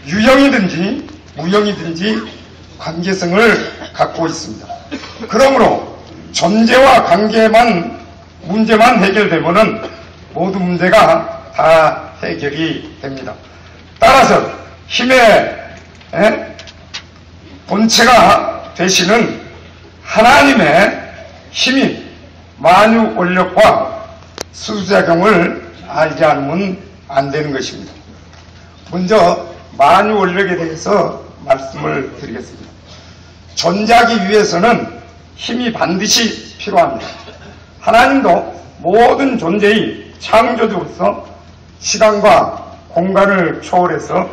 유형이든지 무형이든지 관계성을 갖고 있습니다. 그러므로 존재와 관계만 문제만 해결되면은 모든 문제가 다 해결이 됩니다. 따라서 힘의 본체가 되시는 하나님의 힘이 만유 원력과 수수작용을 알지 않으면 안 되는 것입니다. 먼저 만유 원력에 대해서 말씀을 드리겠습니다. 존재하기 위해서는 힘이 반드시 필요합니다. 하나님도 모든 존재의 창조주로서 시간과 공간을 초월해서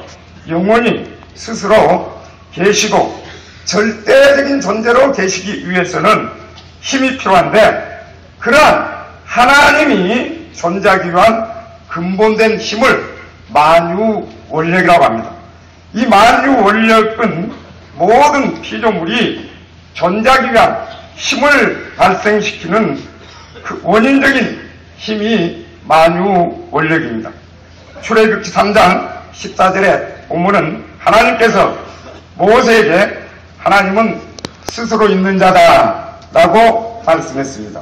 영원히 스스로 계시고 절대적인 존재로 계시기 위해서는 힘이 필요한데, 그러한 하나님이 존재하기 위한 근본된 힘을 만유 원력이라고 합니다. 이 만유 원력은 모든 피조물이 존재하기 위한 힘을 발생시키는 그 원인적인 힘이 만유 원력입니다. 출애굽기 3장 14절에 보면은 하나님께서 모세에게 하나님은 스스로 있는 자다 라고 말씀했습니다.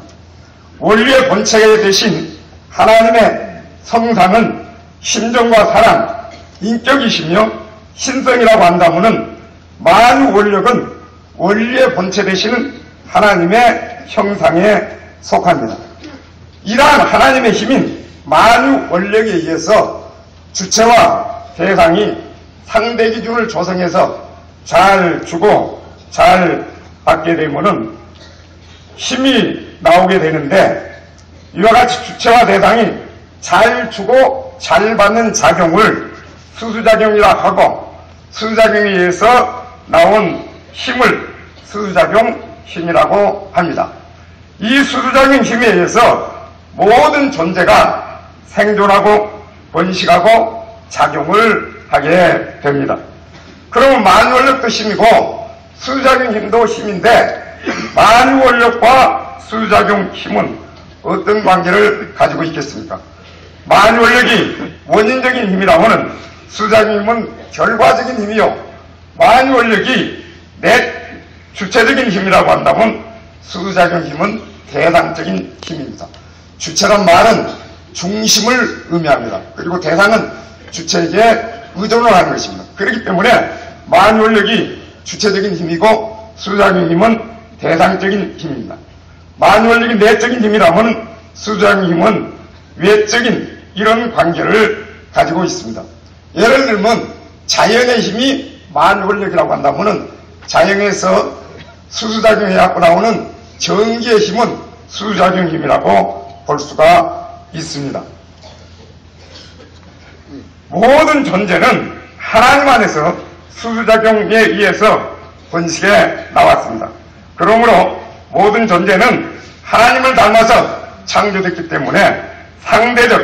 원리의 본체가 되신 하나님의 성상은 심정과 사랑, 인격이시며 신성이라고 한다면은 만유 원력은 원리의 본체 되시는 하나님의 형상에 속합니다. 이러한 하나님의 힘인 만유 원력에 의해서 주체와 대상이 상대 기준을 조성해서 잘 주고 잘 받게 되면은 힘이 나오게 되는데, 이와 같이 주체와 대상이 잘 주고 잘 받는 작용을 수수작용이라 하고, 수수작용에 의해서 나온 힘을 수수작용 힘이라고 합니다. 이 수수작용 힘에 의해서 모든 존재가 생존하고 번식하고 작용을 하게 됩니다. 그러면 만유원력도 힘이고 수수작용 힘도 힘인데, 만유원력과 수수작용 힘은 어떤 관계를 가지고 있겠습니까? 만유원력이 원인적인 힘이라면 수수작용 힘은 결과적인 힘이요, 만유원력이 주체적인 힘이라고 한다면 수수작용 힘은 대상적인 힘입니다. 주체란 말은 중심을 의미합니다. 그리고 대상은 주체에게 의존을 하는 것입니다. 그렇기 때문에 만유원력이 주체적인 힘이고 수수작용 힘은 대상적인 힘입니다. 만유원력이 내적인 힘이라면 수수작용 힘은 외적인 이런 관계를 가지고 있습니다. 예를 들면 자연의 힘이 만유원력이라고 한다면 자연에서 수수작용해갖고 나오는 전기의 힘은 수수작용 힘이라고 볼 수가 있습니다. 모든 존재는 하나님 안에서 수수작용에 의해서 번식해 나왔습니다. 그러므로 모든 존재는 하나님을 닮아서 창조됐기 때문에 상대적,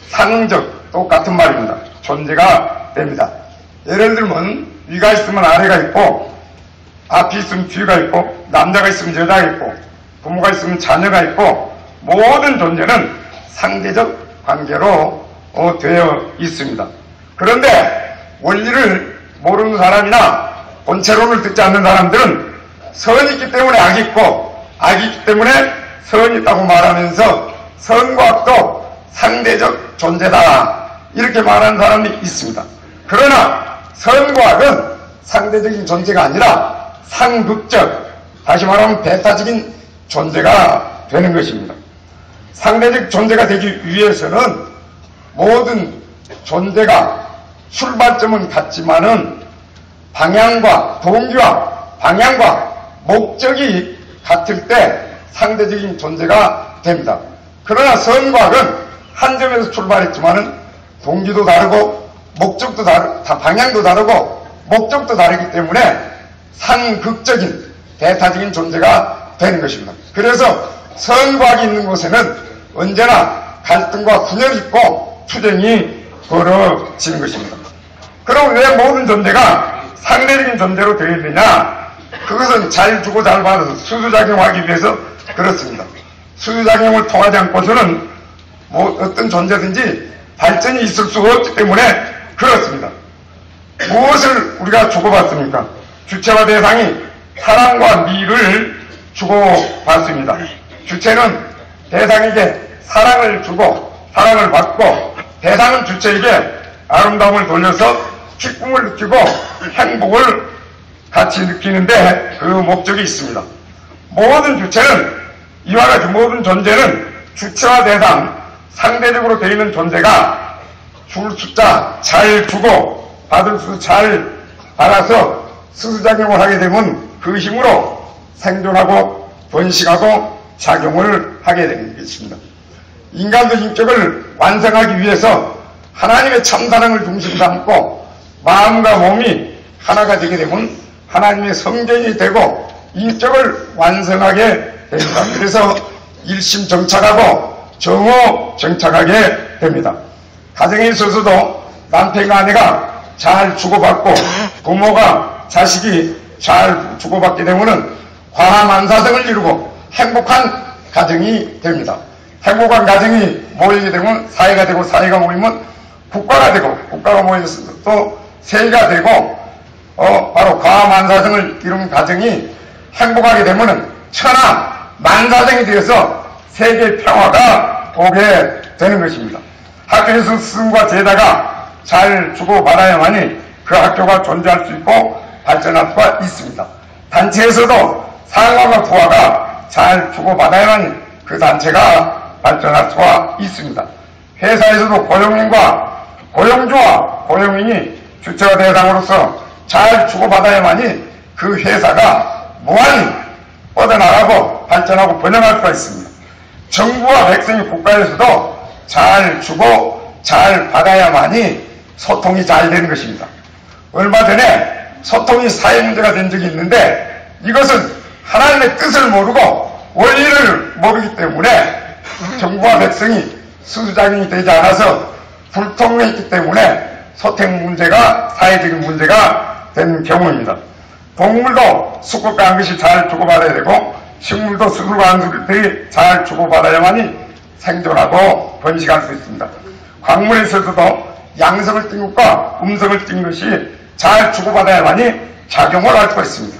상응적 똑같은 말입니다. 존재가 됩니다. 예를 들면 위가 있으면 아래가 있고, 앞이 있으면 뒤가 있고, 남자가 있으면 여자가 있고, 부모가 있으면 자녀가 있고, 모든 존재는 상대적 관계로 되어 있습니다. 그런데 원리를 모르는 사람이나 본체론을 듣지 않는 사람들은 선이 있기 때문에 악이 있고, 악이 있기 때문에 선이 있다고 말하면서 선과 악도 상대적 존재다 이렇게 말하는 사람이 있습니다. 그러나 선과 악은 상대적인 존재가 아니라 상극적, 다시 말하면 배타적인 존재가 되는 것입니다. 상대적 존재가 되기 위해서는 모든 존재가 출발점은 같지만은 방향과 동기와 방향과 목적이 같을 때 상대적인 존재가 됩니다. 그러나 선과 악은 한 점에서 출발했지만은 동기도 다르고 목적도 다 방향도 다르고 목적도 다르기 때문에 상극적인 배타적인 존재가 되는 것입니다. 그래서 선과 악이 있는 곳에는 언제나 갈등과 분열이 있고 투쟁이 벌어지는 것입니다. 그럼 왜 모든 존재가 상대적인 존재로 되어 있느냐? 그것은 잘 주고 잘 받아서 수수작용하기 위해서 그렇습니다. 수수작용을 통하지 않고서는 어떤 존재든지 발전이 있을 수 없기 때문에 그렇습니다. 무엇을 우리가 주고받습니까? 주체와 대상이 사랑과 미를 주고받습니다. 주체는 대상에게 사랑을 주고 사랑을 받고, 대상은 주체에게 아름다움을 돌려서 기쁨을 느끼고 행복을 같이 느끼는데 그 목적이 있습니다. 모든 주체는, 이와 같이 모든 존재는 주체와 대상, 상대적으로 되어 있는 존재가 줄 숫자 잘 주고 받을 수 잘 받아서 수수작용을 하게 되면 그 힘으로 생존하고 번식하고 작용을 하게 되는 것입니다. 인간의 인격을 완성하기 위해서 하나님의 참사랑을 중심 담고 마음과 몸이 하나가 되게 되면 하나님의 성전이 되고 인격을 완성하게 됩니다. 그래서 일심정착하고 정오정착하게 됩니다. 가정에 있어서도 남편과 아내가 잘 주고받고 부모가 자식이 잘 주고받게 되면 과만사성을 이루고 행복한 가정이 됩니다. 행복한 가정이 모이게 되면 사회가 되고, 사회가 모이면 국가가 되고, 국가가 모여서 또 세계가 되고, 바로 과만사성을 이룬 가정이 행복하게 되면 천하 만사성이 되어서 세계 평화가 오게 되는 것입니다. 학교에서 스승과 제자가 잘 주고받아야만이 그 학교가 존재할 수 있고 발전할 수가 있습니다. 단체에서도 상하와 부하가 잘 주고받아야만이 그 단체가 발전할 수가 있습니다. 회사에서도 고용인과 고용주와 고용인이 주체와 대상으로서 잘 주고받아야만이 그 회사가 무한히 뻗어나가고 발전하고 번영할 수가 있습니다. 정부와 백성이 국가에서도 잘 주고 잘 받아야만이 소통이 잘 되는 것입니다. 얼마 전에 소통이 사회 문제가 된 적이 있는데, 이것은 하나님의 뜻을 모르고 원리를 모르기 때문에 정부와 백성이 수수작용이 되지 않아서 불통했기 때문에 소통 문제가 사회적인 문제가 된 경우입니다. 동물도 수컷과 한 것이 잘 주고받아야 되고, 식물도 수술과 한 것들이 잘 주고받아야만이 생존하고 번식할 수 있습니다. 광물에 있어서도 양성을 띈 것과 음성을 띈 것이 잘 주고받아야만이 작용을 할 수가 있습니다.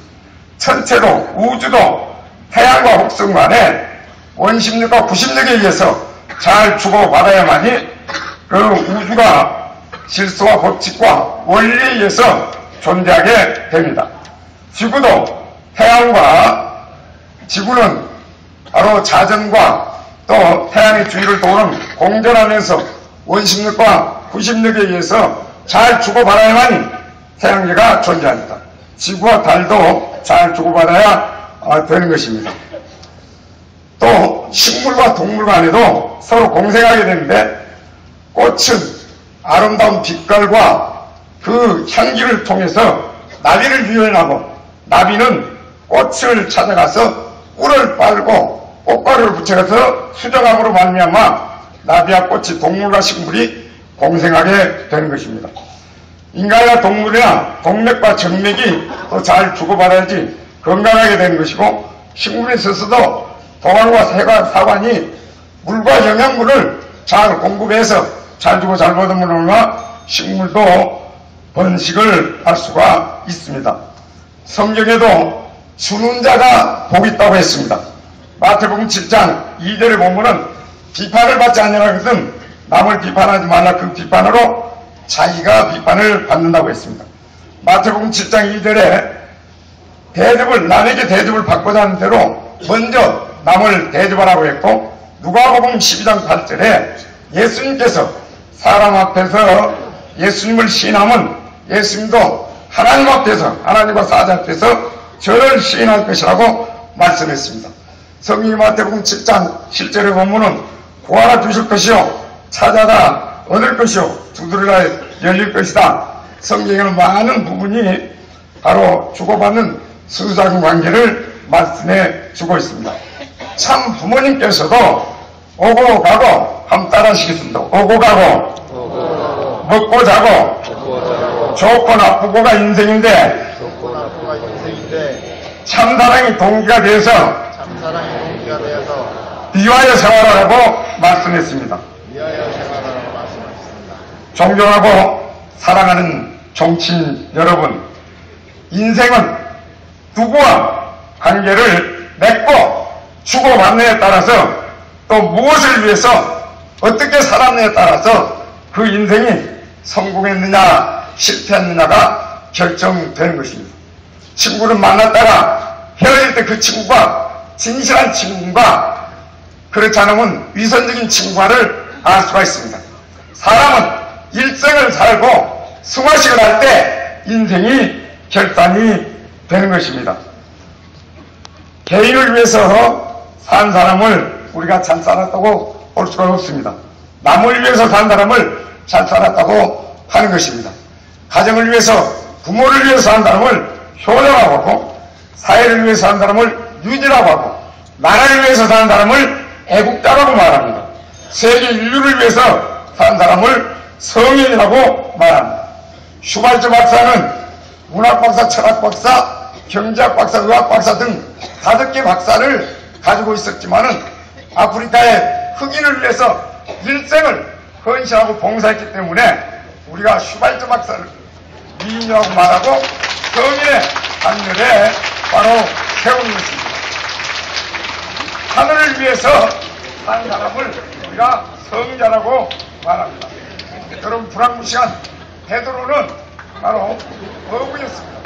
천체도 우주도 태양과 혹성 간에 원심력과 구심력에 의해서 잘 주고받아야만이 그 우주가 질서와 법칙과 원리에 의해서 존재하게 됩니다. 지구도 태양과 지구는 바로 자전과 또 태양의 주위를 도는 공전하면서 원심력과 구심력에 의해서 잘 주고받아야만이 태양계가 존재합니다. 지구와 달도 잘 주고받아야 되는 것입니다. 또 식물과 동물 간에도 서로 공생하게 되는데, 꽃은 아름다운 빛깔과 그 향기를 통해서 나비를 유인하고, 나비는 꽃을 찾아가서 꿀을 빨고 꽃가루를 붙여서 수정함으로 말미암아 나비와 꽃이 동물과 식물이 공생하게 되는 것입니다. 인간과 동물이나 동맥과 정맥이 또 잘 주고받아야지 건강하게 되는 것이고, 식물에 있어서도 도관과 사관이 물과 영양분을 잘 공급해서 잘 주고 잘 받으면 식물도 번식을 할 수가 있습니다. 성경에도 주는 자가 복이 있다고 했습니다. 마태복음 7장 2절에 보면은 비판을 받지 아니하거든 남을 비판하지 말라, 그 비판으로 자기가 비판을 받는다고 했습니다. 마태복음 7장 2절에 남에게 대접을 받고자 하는 대로 먼저 남을 대접하라고 했고, 누가복음 12장 8절에 예수님께서 사람 앞에서 예수님을 시인하면 예수님도 하나님 앞에서, 하나님과 사자 앞에서 저를 시인할 것이라고 말씀했습니다. 성경 마태복음 7장 7절에 보면은 구하라 주실 것이요, 찾아라 얻을 것이요, 두드리라 열릴 것이다. 성경에는 많은 부분이 바로 주고받는 수수작용 관계를 말씀해 주고 있습니다. 참 부모님께서도 오고 가고 한번 따라 하시겠습니다. 오고 가고 먹고 자고 좋고 나쁘고가 인생인데 참사랑이 동기가 되어서 비하여 생활하라고 말씀했습니다. 존경하고 사랑하는 정치인 여러분, 인생은 누구와 관계를 맺고 주고받느냐에 따라서 또 무엇을 위해서 어떻게 살았느냐에 따라서 그 인생이 성공했느냐 실패했느냐가 결정되는 것입니다. 친구를 만났다가 헤어질 때 그 친구가 진실한 친구인가 그렇지 않으면 위선적인 친구를 알 수가 있습니다. 사람은 일생을 살고 승화식을 할 때 인생이 결단이 되는 것입니다. 개인을 위해서 산 사람을 우리가 잘 살았다고 볼 수가 없습니다. 남을 위해서 산 사람을 잘 살았다고 하는 것입니다. 가정을 위해서, 부모를 위해서 산 사람을 효자라고 하고, 사회를 위해서 산 사람을 유지라고 하고, 나라를 위해서 산 사람을 애국자라고 말합니다. 세계 인류를 위해서 산 사람을 성인이라고 말합니다. 슈발츠 박사는 문학 박사, 철학 박사, 경제학 박사, 의학 박사 등 5개 박사를 가지고 있었지만은 아프리카의 흑인을 위해서 일생을 헌신하고 봉사했기 때문에 우리가 슈발츠 박사를 미인이라고 말하고 성인의 단열에 바로 세우는 것입니다. 하늘을 위해서 산 사람을 우리가 성자라고 말합니다. 여러분, 불황무시한 베드로는 바로 어부였습니다.